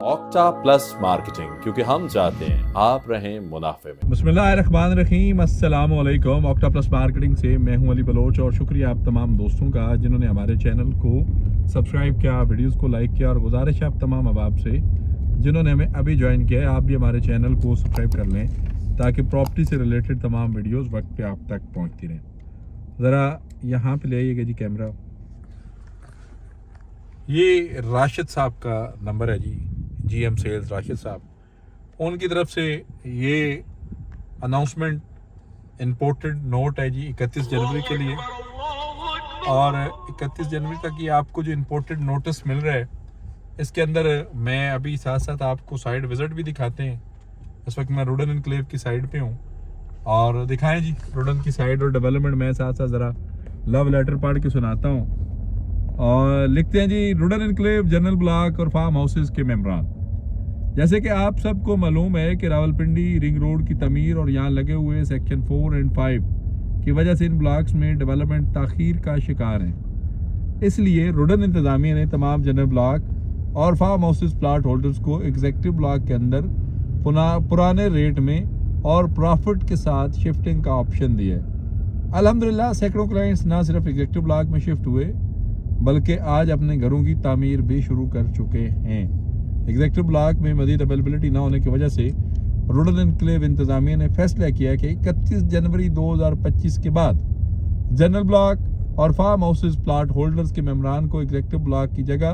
Octa plus marketing, क्योंकि हम चाहते हैं आप रहें मुनाफे में। बिस्मिल्लाहिर्रहमानिर्रहीम, अस्सलाम वालेकुम। ऑक्टा प्लस मार्केटिंग से मैं हूं अली बलोच और शुक्रिया आप तमाम दोस्तों का जिन्होंने हमारे चैनल को सब्सक्राइब किया, वीडियोस को लाइक किया। और गुजारिश है आप तमाम अहबाब से जिन्होंने हमें अभी ज्वाइन किया है, आप भी हमारे चैनल को सब्सक्राइब कर लें ताकि प्रॉपर्टी से रिलेटेड तमाम वीडियोज़ वक्त पर आप तक पहुँचती रहें। ज़रा यहाँ पर ले आइएगा जी कैमरा। ये राशिद साहब का नंबर है जी, GM सेल्स राशिद साहब। उनकी तरफ से ये अनाउंसमेंट इंपोर्टेड नोट है जी 31 जनवरी के लिए। और 31 जनवरी तक ये आपको जो इंपोर्टेड नोटिस मिल रहा है, इसके अंदर मैं अभी साथ साथ आपको साइड विजिट भी दिखाते हैं। इस वक्त मैं रोडन एनक्लेव की साइड पे हूँ और दिखाएं जी रोडन की साइड और डेवलपमेंट। मैं साथ साथ ज़रा लव लेटर पढ़ के सुनाता हूँ और लिखते हैं जी, रोडन एनक्लेव जनरल ब्लॉक और फार्म हाउसेस के मेम्बरान। जैसे कि आप सबको मालूम है कि रावलपिंडी रिंग रोड की तमीर और यहाँ लगे हुए सेक्शन 4 और 5 की वजह से इन ब्लॉक्स में डेवलपमेंट ताखीर का शिकार है। इसलिए रोडन इंतजामिया ने तमाम जनरल ब्लॉक और फार्म हाउसेस प्लाट होल्डर्स को एग्जेक्टिव ब्लॉक के अंदर पुराने रेट में और प्रॉफिट के साथ शिफ्टिंग का ऑप्शन दिया है। अल्हम्दुलिल्लाह सैकड़ों क्लाइंट्स ना सिर्फ एग्जेक्टिव ब्लॉक में शिफ्ट हुए बल्कि आज अपने घरों की तामीर भी शुरू कर चुके हैं। एग्जेक्टिव ब्लॉक में मज़ीद अवेलेबिलिटी ना होने की वजह से रोडन एनक्लेव इंतजामिया ने फैसला किया कि 31 जनवरी 2025 के बाद जनरल ब्लॉक और फार्म हाउसेस प्लाट होल्डर्स के मेम्बरान को एग्जेक्टिव ब्लॉक की जगह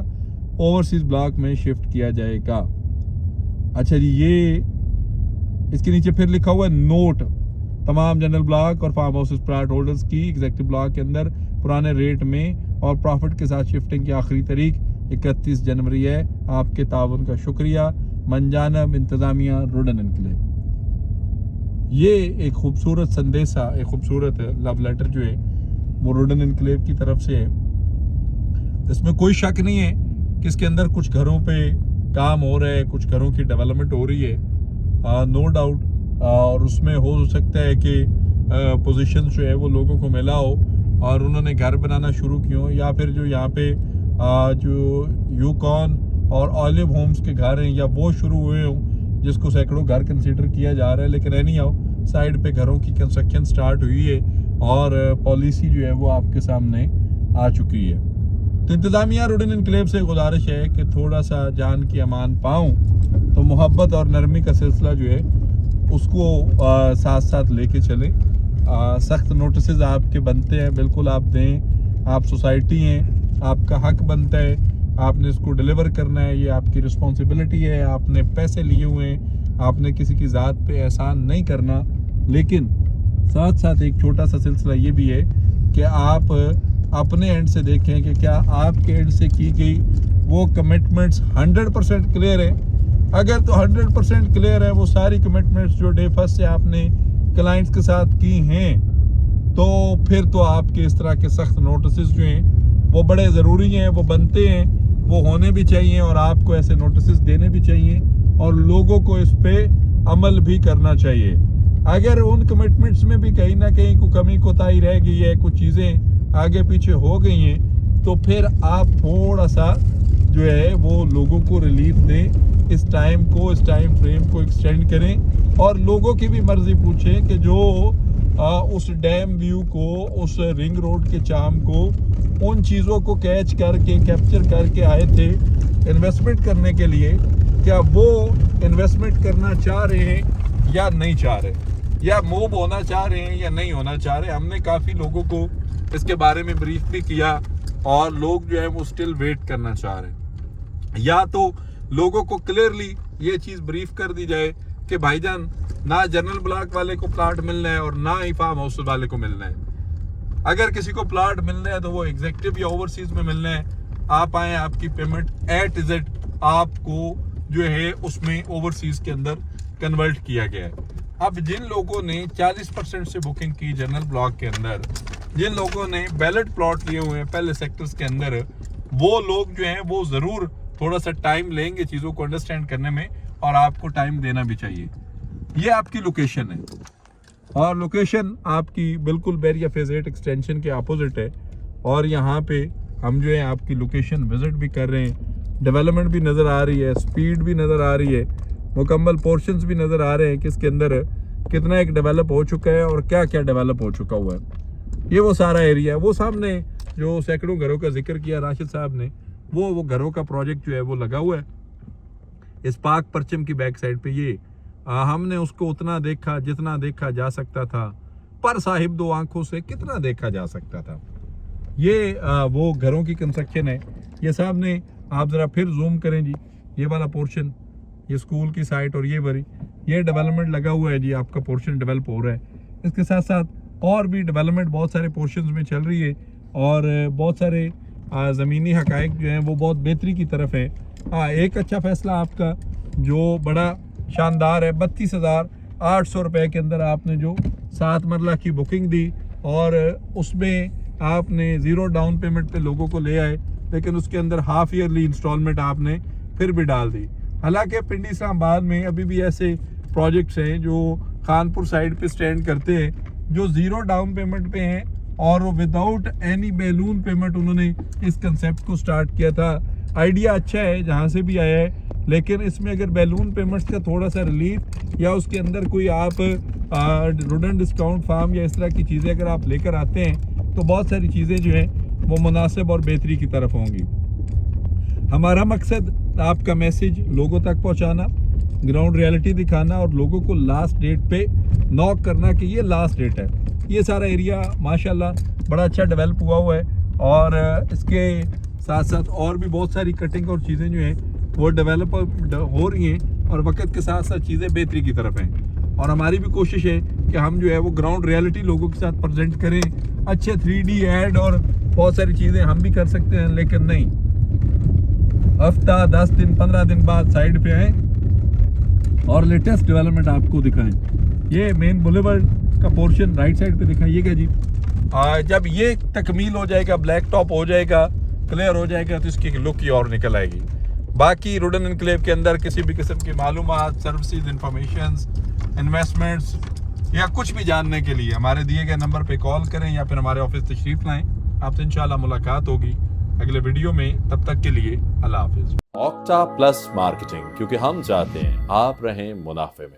ओवरसीज ब्लॉक में शिफ्ट किया जाएगा। अच्छा जी, ये इसके नीचे फिर लिखा हुआ है नोट, तमाम जनरल ब्लॉक और फार्म हाउसेस प्लाट होल्डर्स की एग्जेक्टिव ब्लॉक के अंदर पुराने रेट में और प्रॉफिट के साथ शिफ्टिंग की आखिरी तारीख 31 जनवरी है। आपके ताउन का शुक्रिया। मनजानब इंतजामिया रोडन एनक्लेव। ये एक खूबसूरत संदेशा, एक खूबसूरत लव लेटर जो है वो रोडन एनक्लेव की तरफ से है। इसमें कोई शक नहीं है कि इसके अंदर कुछ घरों पे काम हो रहा है, कुछ घरों की डेवलपमेंट हो रही है, नो डाउट। और उसमें हो सकता है कि पोजीशन जो है वो लोगों को मिला हो और उन्होंने घर बनाना शुरू किए हो, या फिर जो यहाँ पे जो यूकॉन और ऑलिव होम्स के घर हैं या वो शुरू हुए हों, जिसको सैकड़ों घर कंसीडर किया जा रहा है। लेकिन एनी हाउ साइड पे घरों की कंस्ट्रक्शन स्टार्ट हुई है और पॉलिसी जो है वो आपके सामने आ चुकी है। तो इंतजामिया रोडन एनक्लेव से गुजारिश है कि थोड़ा सा जान की अमान पाऊँ तो मोहब्बत और नरमी का सिलसिला जो है उसको साथ साथ लेके चलें। सख्त नोटिस आपके बनते हैं, बिल्कुल आप दें। आप सोसाइटी हैं, आपका हक बनता है, आपने इसको डिलीवर करना है, ये आपकी रिस्पॉन्सिबिलिटी है। आपने पैसे लिए हुए हैं, आपने किसी की ज़ात पे एहसान नहीं करना। लेकिन साथ साथ एक छोटा सा सिलसिला ये भी है कि आप अपने एंड से देखें कि क्या आपके एंड से की गई वो कमिटमेंट्स 100% क्लियर है। अगर तो 100% क्लियर है वो सारी कमिटमेंट्स जो डे फर्स्ट से आपने क्लाइंट्स के साथ की हैं, तो फिर तो आपके इस तरह के सख्त नोटिस जो हैं वो बड़े ज़रूरी हैं, वो बनते हैं, वो होने भी चाहिए और आपको ऐसे नोटिस देने भी चाहिए और लोगों को इस पे अमल भी करना चाहिए। अगर उन कमिटमेंट्स में भी कहीं ना कहीं कोई कमी कोताही रह गई है, कुछ चीज़ें आगे पीछे हो गई हैं, तो फिर आप थोड़ा सा जो है वो लोगों को रिलीफ दें। इस टाइम फ्रेम को एक्सटेंड करें और लोगों की भी मर्जी पूछें कि जो उस डैम व्यू को, उस रिंग रोड के चाम को, उन चीज़ों को कैप्चर करके आए थे इन्वेस्टमेंट करने के लिए, क्या वो इन्वेस्टमेंट करना चाह रहे हैं या नहीं चाह रहे, या मूव होना चाह रहे हैं या नहीं होना चाह रहे। हमने काफ़ी लोगों को इसके बारे में ब्रीफ भी किया और लोग जो है वो स्टिल वेट करना चाह रहे हैं। या तो लोगों को क्लियरली ये चीज़ ब्रीफ कर दी जाए कि भाईजान ना जनरल ब्लॉक वाले को प्लाट मिलना है और ना ही फार्म हाउस वाले को मिलना है। अगर किसी को प्लाट मिलना है तो वो एग्जेक्टिव या ओवरसीज में मिलना है। आप आए, आपकी पेमेंट A-Z आपको जो है उसमें ओवरसीज के अंदर कन्वर्ट किया गया है। अब जिन लोगों ने 40% से बुकिंग की जनरल ब्लॉक के अंदर, जिन लोगों ने बैलेट प्लॉट लिए हुए हैं पहले सेक्टर्स के अंदर, वो लोग जो हैं वो ज़रूर थोड़ा सा टाइम लेंगे चीज़ों को अंडरस्टैंड करने में और आपको टाइम देना भी चाहिए। ये आपकी लोकेशन है और लोकेशन आपकी बिल्कुल बैरिया फेज 8 एक्सटेंशन के अपोजिट है और यहाँ पे हम जो है आपकी लोकेशन विजिट भी कर रहे हैं डेवलपमेंट भी नज़र आ रही है, स्पीड भी नज़र आ रही है, मुकम्मल पोर्शंस भी नज़र आ रहे हैं कि इसके अंदर कितना एक डेवलप हो चुका है और क्या क्या डेवलप हो चुका हुआ है। ये वो सारा एरिया है। वो सामने जो सैकड़ों घरों का जिक्र किया राशिद साहब ने, वो घरों का प्रोजेक्ट जो है वो लगा हुआ है इस पाक परचम की बैक साइड पे। ये हमने उसको उतना देखा जितना देखा जा सकता था, पर साहिब दो आंखों से कितना देखा जा सकता था। ये वो घरों की कंस्ट्रक्शन है। ये सामने आप ज़रा फिर जूम करें जी, ये वाला पोर्शन, ये स्कूल की साइट और ये बड़ी, ये डेवलपमेंट लगा हुआ है जी, आपका पोर्शन डेवलप हो रहा है। इसके साथ साथ और भी डेवलपमेंट बहुत सारे पोर्शंस में चल रही है और बहुत सारे ज़मीनी हकायक जो हैं वो बहुत बेहतरी की तरफ है। एक अच्छा फैसला आपका जो बड़ा शानदार है, 32,800 रुपये के अंदर आपने जो 7 मरला की बुकिंग दी और उसमें आपने ज़ीरो डाउन पेमेंट पे लोगों को ले आए, लेकिन उसके अंदर हाफ ईयरली इंस्टॉलमेंट आपने फिर भी डाल दी। हालांकि पिंडी इस्लामाबाद में अभी भी ऐसे प्रोजेक्ट्स हैं जो खानपुर साइड पे स्टैंड करते हैं, जो ज़ीरो डाउन पेमेंट पे हैं और विदाउट एनी बैलून पेमेंट उन्होंने इस कंसेप्ट को स्टार्ट किया था। आइडिया अच्छा है जहाँ से भी आया है, लेकिन इसमें अगर बैलून पेमेंट्स का थोड़ा सा रिलीफ या उसके अंदर कोई आप रुडन डिस्काउंट फार्म या इस तरह की चीज़ें अगर आप लेकर आते हैं तो बहुत सारी चीज़ें जो हैं वो मुनासिब और बेहतरी की तरफ होंगी। हमारा मकसद आपका मैसेज लोगों तक पहुंचाना, ग्राउंड रियलिटी दिखाना और लोगों को लास्ट डेट पे नॉक करना कि ये लास्ट डेट है। ये सारा एरिया माशाल्लाह बड़ा अच्छा डेवलप हुआ है और इसके साथ साथ और भी बहुत सारी कटिंग और चीज़ें जो हैं वो डेवलप हो रही हैं और वक्त के साथ साथ चीज़ें बेहतरी की तरफ हैं। और हमारी भी कोशिश है कि हम जो है वो ग्राउंड रियलिटी लोगों के साथ प्रेजेंट करें। अच्छे 3D ऐड और बहुत सारी चीज़ें हम भी कर सकते हैं, लेकिन नहीं, हफ्ता 10 दिन 15 दिन बाद साइड पे आए और लेटेस्ट डेवलपमेंट आपको दिखाएं। ये मेन बुलेवर्ड का पोर्शन राइट साइड पे दिखाइएगा जी। जब ये तकमील हो जाएगा, ब्लैक टॉप हो जाएगा, क्लियर हो जाएगा, तो इसकी लुक ही और निकल आएगी। बाकी रुडन एनक्लेव के अंदर किसी भी किस्म की मालूमात, सर्विसेज, इंफॉर्मेशंस, इन्वेस्टमेंट्स या कुछ भी जानने के लिए हमारे दिए गए नंबर पे कॉल करें या फिर हमारे ऑफिस तशरीफ लाएं। आपसे इंशाल्लाह मुलाकात होगी अगले वीडियो में। तब तक के लिए अल्लाह हाफिज। ऑक्टा प्लस मार्केटिंग, क्योंकि हम चाहते हैं आप रहें मुनाफे में।